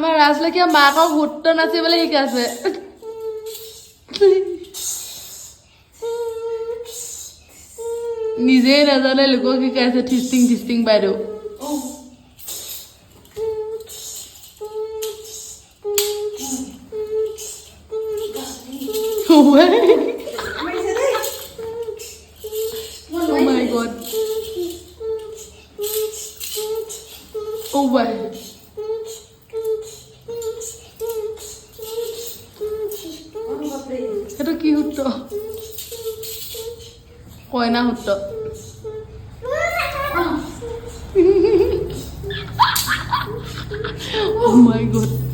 আমাৰ ৰাজলক্ষ্মীয়ে মাকক গুৰুত্ব নাচিবলৈ শিকাইছে নিজেই নাজানে লোকক শিকাইছে থিষ্টিং থিষ্টিং বাইদেউ Oh my god. Oh my. Itu কি হতো কয়না হতো Oh my god.